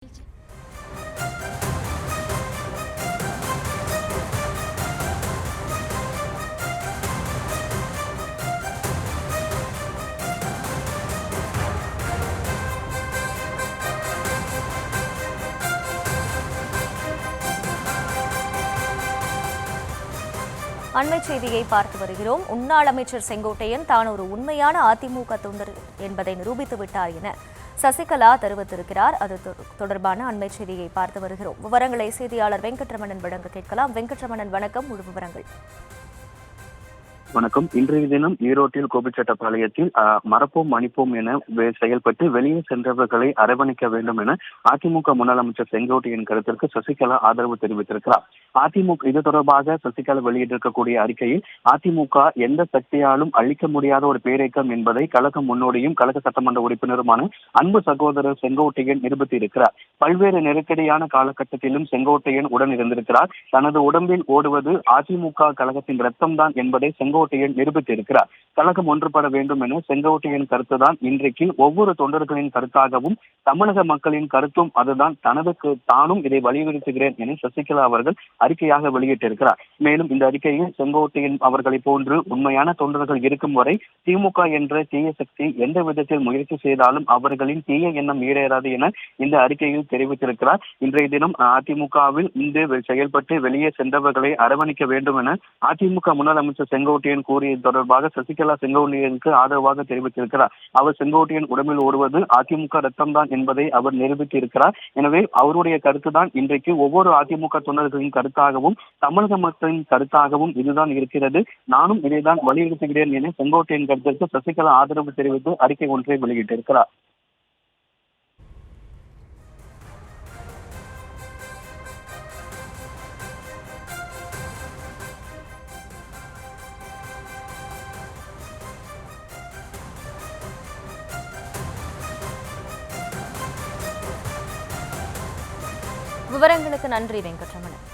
அண்மைச் செய்தியை பார்த்து வருகிறோம். முன்னாள் அமைச்சர் செங்கோட்டையன் தான் ஒரு உண்மையான அதிமுக தொண்டர் என்பதை நிரூபித்து விட்டார் என சசிகலா தெரிவித்திருக்கிறார். அது தொடர்பான அண்மைச் செய்தியை பார்த்து வருகிறோம். விவரங்களை செய்தியாளர் வெங்கட்ரமணன் வழங்க கேட்கலாம். வெங்கட்ரமணன், வணக்கம். முழு விவரங்கள். வணக்கம். இன்றைய தினம் ஈரோட்டில் கோபிச்செட்டிப்பாளையத்தில் மறப்போம் மன்னிப்போம் என செயல்பட்டு வெளியே சென்றவர்களை அரவணைக்க வேண்டும் என அதிமுக முன்னாள் அமைச்சர் செங்கோட்டையின் கருத்திற்கு சசிகலா ஆதரவு தெரிவித்திருக்கிறார். அதிமுக இது தொடர்பாக சசிகலா வெளியிட்டிருக்கக்கூடிய அறிக்கையில் அதிமுக எந்த சக்தியாலும் அழிக்க முடியாத ஒரு பேரியக்கம் என்பதை கழக முன்னோடியும் கழக சட்டமன்ற உறுப்பினருமான அன்பு சகோதரர் செங்கோட்டையன் நிரூபித்திருக்கிறார். பல்வேறு நெருக்கடியான காலகட்டத்திலும் செங்கோட்டையன் உடன் இருந்திருக்கிறார். தனது உடம்பில் ஓடுவது அதிமுக கழகத்தின் ரத்தம்தான் என்பதை செங்கோட்டையன் நிரூபித்திருக்கிறார். கழகம் ஒன்றுபட வேண்டும் என செங்கோட்டையன் கருத்துதான் இன்றைக்கு ஒவ்வொரு தொண்டர்களின் கருத்தாகவும் தமிழக மக்களின் கருத்தும் அதுதான். தானும் இதை வலியுறுத்துகிறேன் என சசிகலா அவர்கள் அறிக்கையாக வெளியிட்டிருக்கிறார். மேலும் இந்த அறிக்கையில் செங்கோட்டையன் அவர்களை போன்று உண்மையான தொண்டர்கள் இருக்கும் வரை திமுக என்ற தீய சக்தி எந்த விதத்தில் முயற்சி செய்தாலும் அவர்களின் தீய எண்ணம் ஈடேறாது என இந்த அறிக்கையில் தெரிவித்திருக்கிறார். இன்றைய தினம் அதிமுகவில் இன்று செயல்பட்டு வெளியே சென்றவர்களை அரவணைக்க வேண்டும் என அதிமுக முன்னாள் அமைச்சர் செங்கோட்டையன் கூறியது தொடர்பாக சசிகலா செங்கோட்டையனுக்கு ஆதரவாக தெரிவித்திருக்கிறார். அவர் செங்கோட்டையன் உடம்பில் ஓடுவது அதிமுக ரத்தம் தான் என்பதை அவர் நிரூபித்திருக்கிறார். எனவே அவருடைய கருத்துதான் இன்றைக்கு ஒவ்வொரு அதிமுக தொண்டர்களின் கருத்தாகவும் தமிழக மக்களின் கருத்தாகவும் இதுதான் இருக்கிறது. நானும் இதைதான் வலியுறுத்துகிறேன் என செங்கோட்டையன் கருத்திற்கு சசிகலா ஆதரவு தெரிவித்து அறிக்கை ஒன்றை வெளியிட்டிருக்கிறார். விவரங்களுக்கு நன்றி வெங்கட்ரமணன்.